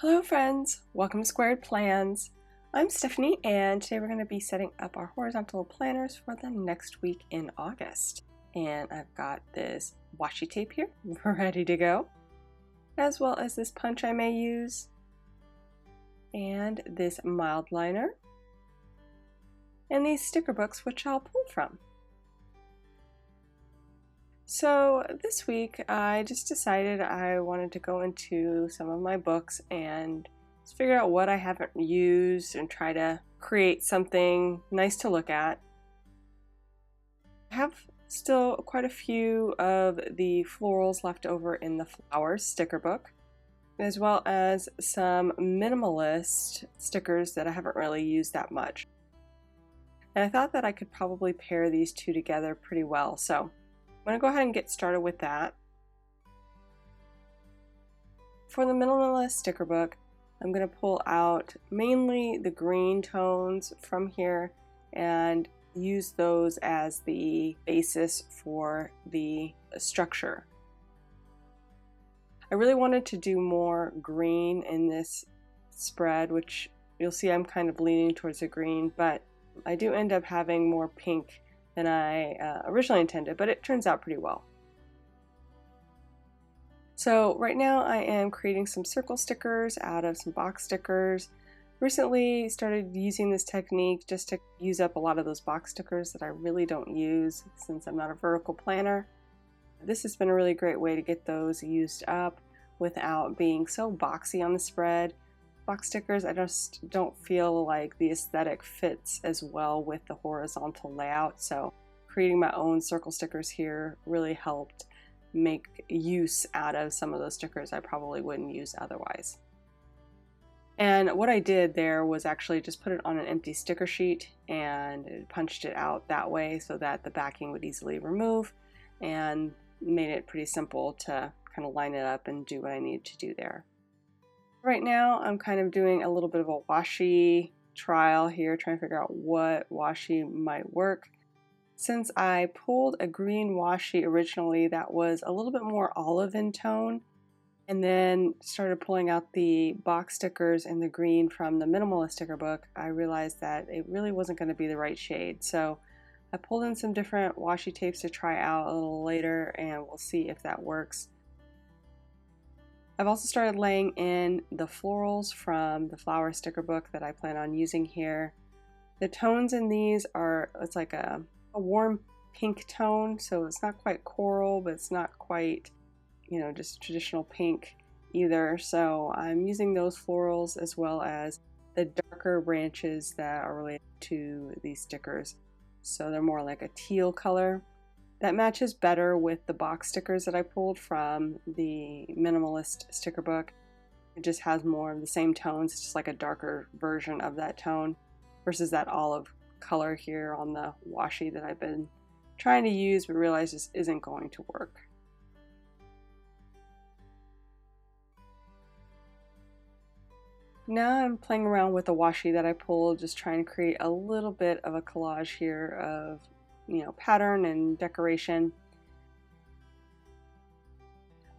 Hello friends, welcome to Squared Plans. I'm Stephanie and today we're going to be setting up our horizontal planners for the next week in August. And I've got this washi tape here ready to go, as well as this punch I may use, and this mild liner, and these sticker books which I'll pull from. So this week I just decided I wanted to go into some of my books and just figure out what I haven't used and try to create something nice to look at. I have still quite a few of the florals left over in the flowers sticker book, as well as some minimalist stickers that I haven't really used that much. And I thought that I could probably pair these two together pretty well, so I'm going to go ahead and get started with that. For the minimalist sticker book, I'm going to pull out mainly the green tones from here and use those as the basis for the structure. I really wanted to do more green in this spread, which you'll see I'm kind of leaning towards the green, but I do end up having more pink than I originally intended, but it turns out pretty well. So right now I am creating some circle stickers out of some box stickers. Recently started using this technique just to use up a lot of those box stickers that I really don't use since I'm not a vertical planner. This has been a really great way to get those used up without being so boxy on the spread. Box stickers, I just don't feel like the aesthetic fits as well with the horizontal layout, so creating my own circle stickers here really helped make use out of some of those stickers I probably wouldn't use otherwise. And what I did there was actually just put it on an empty sticker sheet and punched it out that way so that the backing would easily remove, and made it pretty simple to kind of line it up and do what I needed to do there. Right now I'm kind of doing a little bit of a washi trial here, trying to figure out what washi might work. Since I pulled a green washi originally that was a little bit more olive in tone, and then started pulling out the box stickers in the green from the minimalist sticker book, I realized that it really wasn't going to be the right shade. So I pulled in some different washi tapes to try out a little later, and we'll see if that works. I've also started laying in the florals from the flower sticker book that I plan on using here. The tones in these are, it's like a warm pink tone, so it's not quite coral, but it's not quite, just traditional pink either. So I'm using those florals as well as the darker branches that are related to these stickers. So they're more like a teal color. That matches better with the box stickers that I pulled from the minimalist sticker book. It just has more of the same tones, it's just like a darker version of that tone versus that olive color here on the washi that I've been trying to use but realized this isn't going to work. Now I'm playing around with the washi that I pulled, just trying to create a little bit of a collage here of pattern and decoration.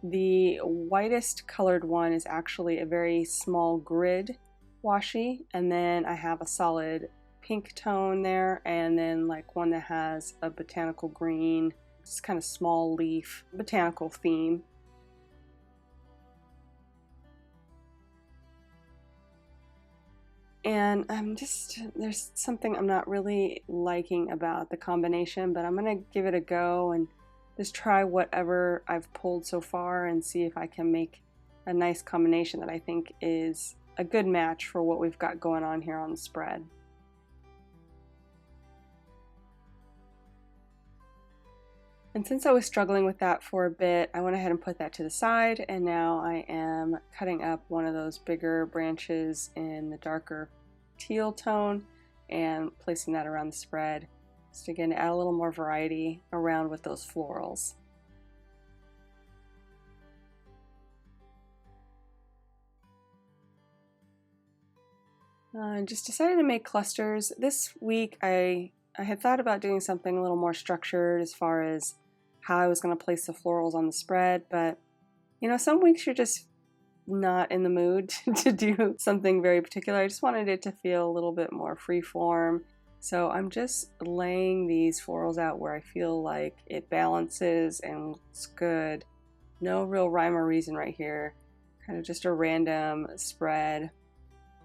The whitest colored one is actually a very small grid washi, and then I have a solid pink tone there, and then like one that has a botanical green, just kind of small leaf botanical theme. And there's something I'm not really liking about the combination, but I'm gonna give it a go and just try whatever I've pulled so far and see if I can make a nice combination that I think is a good match for what we've got going on here on the spread. And since I was struggling with that for a bit, I went ahead and put that to the side, and now I am cutting up one of those bigger branches in the darker teal tone and placing that around the spread, just again to add a little more variety around with those florals. I just decided to make clusters. This week I had thought about doing something a little more structured as far as how I was going to place the florals on the spread, but some weeks you're just not in the mood to do something very particular. I just wanted it to feel a little bit more freeform. So I'm just laying these florals out where I feel like it balances and looks good. No real rhyme or reason right here. Kind of just a random spread,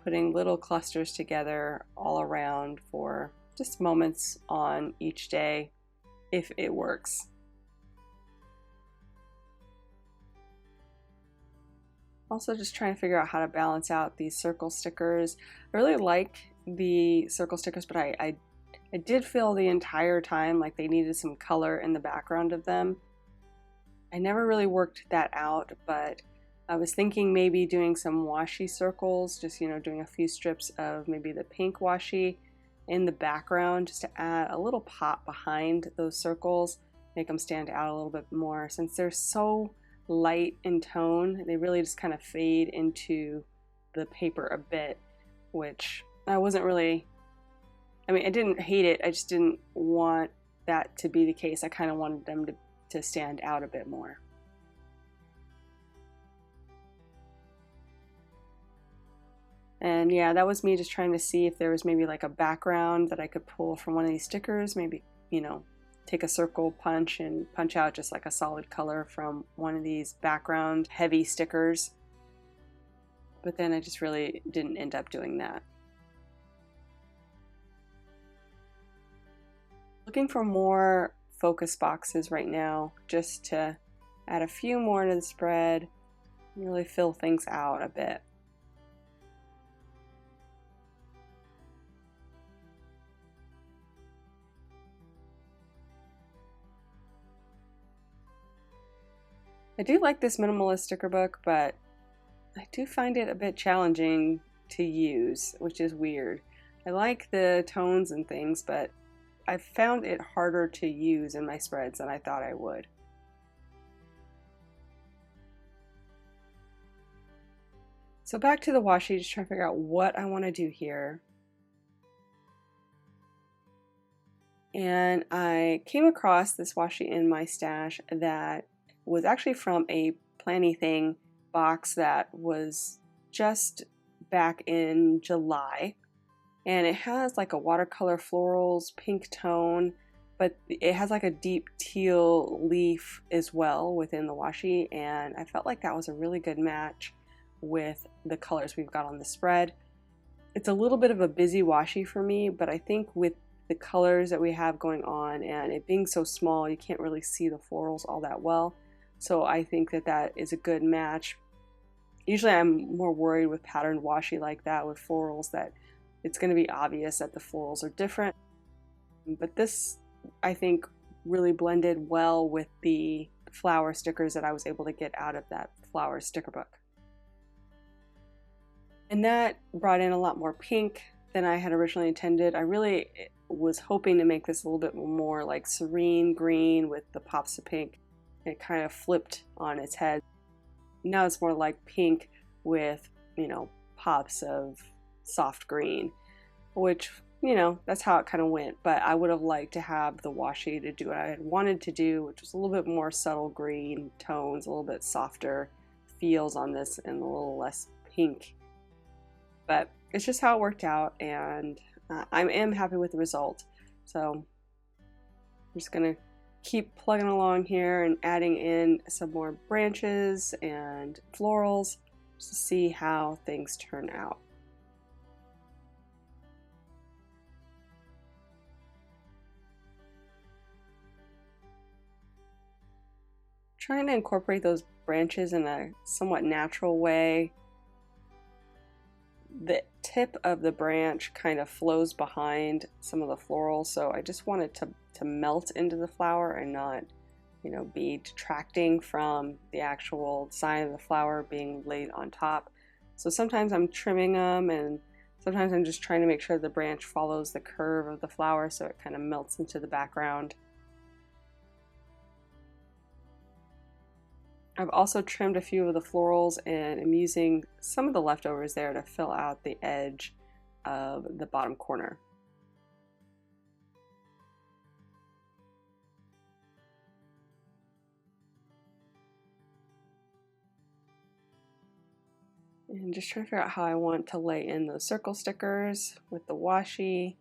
putting little clusters together all around for just moments on each day if it works. Also just trying to figure out how to balance out these circle stickers. I really like the circle stickers, but I did feel the entire time like they needed some color in the background of them. I never really worked that out, but I was thinking maybe doing some washi circles, just, you know, doing a few strips of maybe the pink washi in the background just to add a little pop behind those circles, make them stand out a little bit more. Since they're so light in tone, they really just kind of fade into the paper a bit, which I wasn't really, I mean, I didn't hate it, I just didn't want that to be the case. I kind of wanted them to stand out a bit more. And yeah, that was me just trying to see if there was maybe like a background that I could pull from one of these stickers, maybe, you know, take a circle punch and punch out just like a solid color from one of these background heavy stickers. But then I just really didn't end up doing that. Looking for more focus boxes right now, just to add a few more to the spread, really fill things out a bit. I do like this minimalist sticker book, but I do find it a bit challenging to use, which is weird. I like the tones and things, but I found it harder to use in my spreads than I thought I would. So back to the washi, just trying to figure out what I want to do here. And I came across this washi in my stash that was actually from a Planny Thing box that was just back in July. And it has like a watercolor florals pink tone, but it has like a deep teal leaf as well within the washi, and I felt like that was a really good match with the colors we've got on the spread. It's a little bit of a busy washi for me, but I think with the colors that we have going on and it being so small, you can't really see the florals all that well. So I think that that is a good match. Usually I'm more worried with patterned washi like that with florals that it's going to be obvious that the florals are different. But this, I think, really blended well with the flower stickers that I was able to get out of that flower sticker book. And that brought in a lot more pink than I had originally intended. I really was hoping to make this a little bit more like serene green with the pops of pink. It kind of flipped on its head. Now it's more like pink with, you know, pops of soft green, which, you know, that's how it kind of went. But I would have liked to have the washi to do what I had wanted to do, which was a little bit more subtle green tones, a little bit softer feels on this, and a little less pink. But it's just how it worked out, and I am happy with the result. So I'm just gonna keep plugging along here and adding in some more branches and florals just to see how things turn out. Trying to incorporate those branches in a somewhat natural way. The tip of the branch kind of flows behind some of the florals, so I just wanted to melt into the flower and not, you know, be detracting from the actual design of the flower being laid on top. So sometimes I'm trimming them, and sometimes I'm just trying to make sure the branch follows the curve of the flower so it kind of melts into the background. I've also trimmed a few of the florals, and I'm using some of the leftovers there to fill out the edge of the bottom corner. And just trying to figure out how I want to lay in those circle stickers with the washi.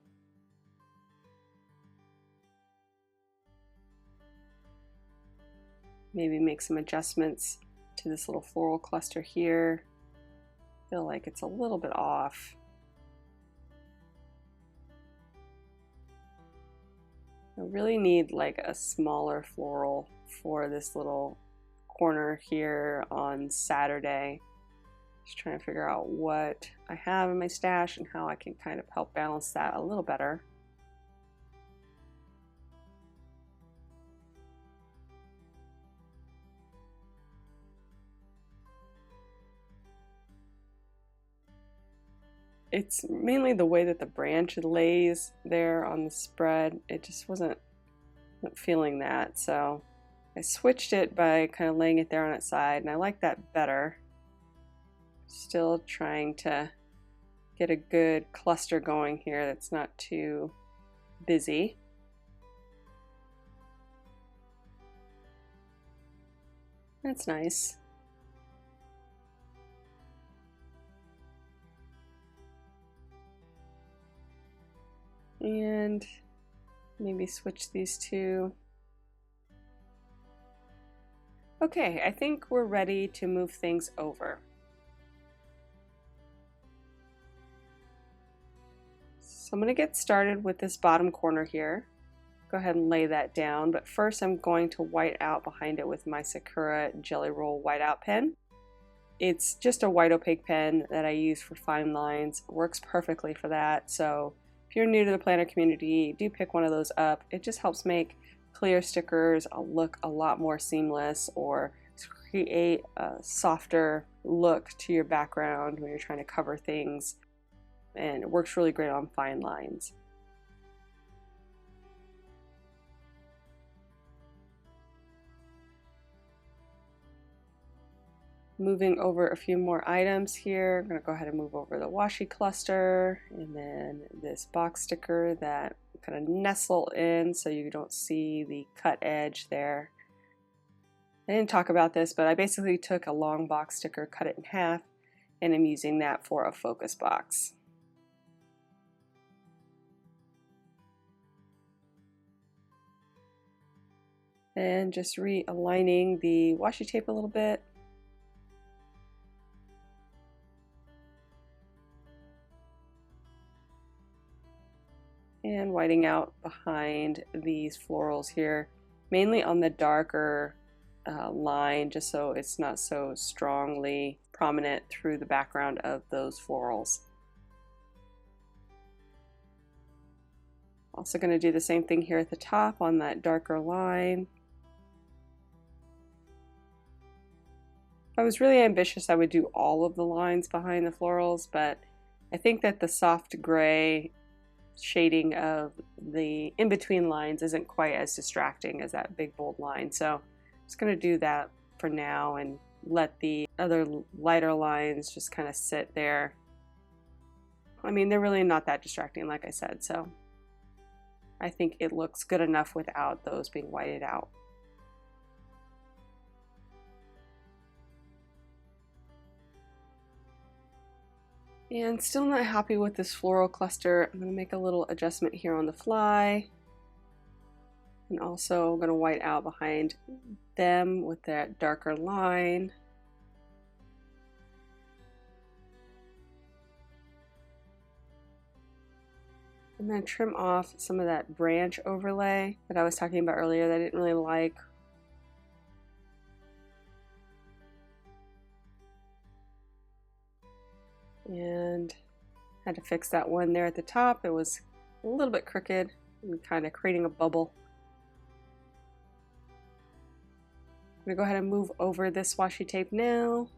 Maybe make some adjustments to this little floral cluster here. I feel like it's a little bit off. I really need like a smaller floral for this little corner here on Saturday. Just trying to figure out what I have in my stash and how I can kind of help balance that a little better. It's mainly the way that the branch lays there on the spread. It just wasn't feeling that, so I switched it by kind of laying it there on its side, and I like that better. Still trying to get a good cluster going here that's not too busy. That's nice. And maybe switch these two. Okay, I think we're ready to move things over. So I'm going to get started with this bottom corner here. Go ahead and lay that down, but first I'm going to white out behind it with my Sakura Jelly Roll whiteout pen. It's just a white opaque pen that I use for fine lines. It works perfectly for that, so if you're new to the planner community, do pick one of those up. It just helps make clear stickers look a lot more seamless, or create a softer look to your background when you're trying to cover things, and it works really great on fine lines. Moving over a few more items here, I'm going to go ahead and move over the washi cluster, and then this box sticker that kind of nestle in so you don't see the cut edge there. I didn't talk about this, but I basically took a long box sticker, cut it in half, and I'm using that for a focus box. And just realigning the washi tape a little bit. And whiting out behind these florals here, mainly on the darker line, just so it's not so strongly prominent through the background of those florals. Also going to do the same thing here at the top on that darker line. If I was really ambitious, I would do all of the lines behind the florals, but I think that the soft gray shading of the in-between lines isn't quite as distracting as that big bold line, so I'm just going to do that for now and let the other lighter lines just kind of sit there. I mean, they're really not that distracting, like I said, so I think it looks good enough without those being whited out. And still not happy with this floral cluster. I'm going to make a little adjustment here on the fly. And also I'm going to white out behind them with that darker line. I'm going to trim off some of that branch overlay that I was talking about earlier that I didn't really like. And had to fix that one there at the top. It was a little bit crooked and kind of creating a bubble. I'm going to go ahead and move over this washi tape now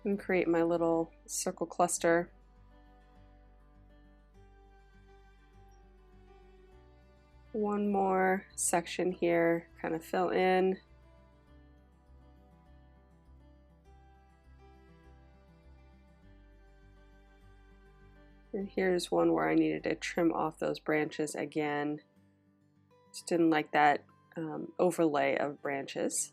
and create my little circle cluster. One more section here, kind of fill in. And here's one where I needed to trim off those branches again. Just didn't like that overlay of branches.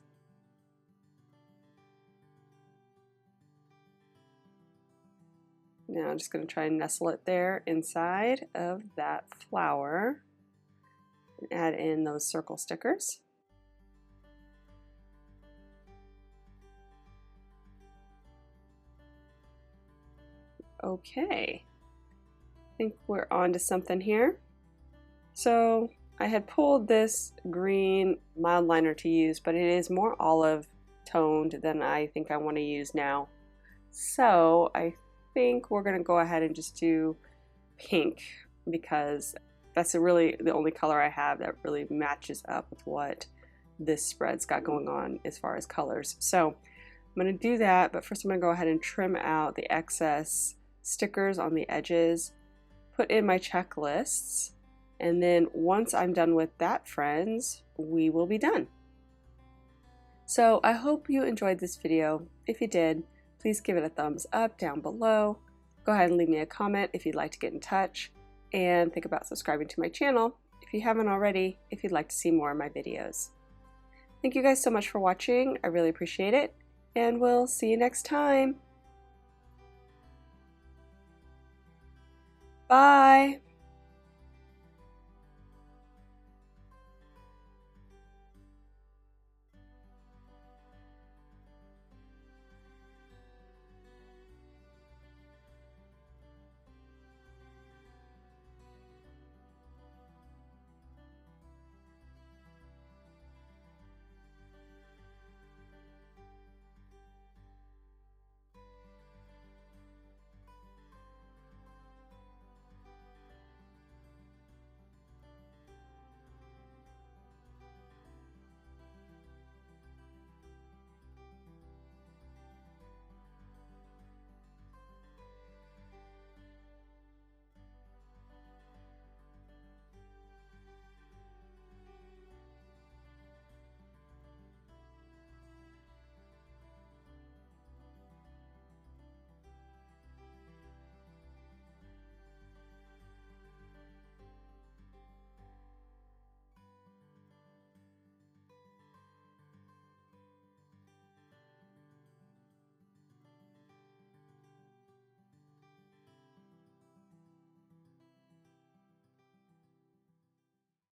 Now I'm just going to try and nestle it there inside of that flower and add in those circle stickers. Okay, I think we're on to something here. So I had pulled this green mild liner to use, but it is more olive toned than I think I want to use now. So I think we're going to go ahead and just do pink, because that's really the only color I have that really matches up with what this spread's got going on as far as colors. So I'm going to do that, but first I'm going to go ahead and trim out the excess stickers on the edges, put in my checklists, and then once I'm done with that, friends, we will be done. So I hope you enjoyed this video. If you did, please give it a thumbs up down below. Go ahead and leave me a comment if you'd like to get in touch, and think about subscribing to my channel if you haven't already, if you'd like to see more of my videos. Thank you guys so much for watching. I really appreciate it, and we'll see you next time. Bye!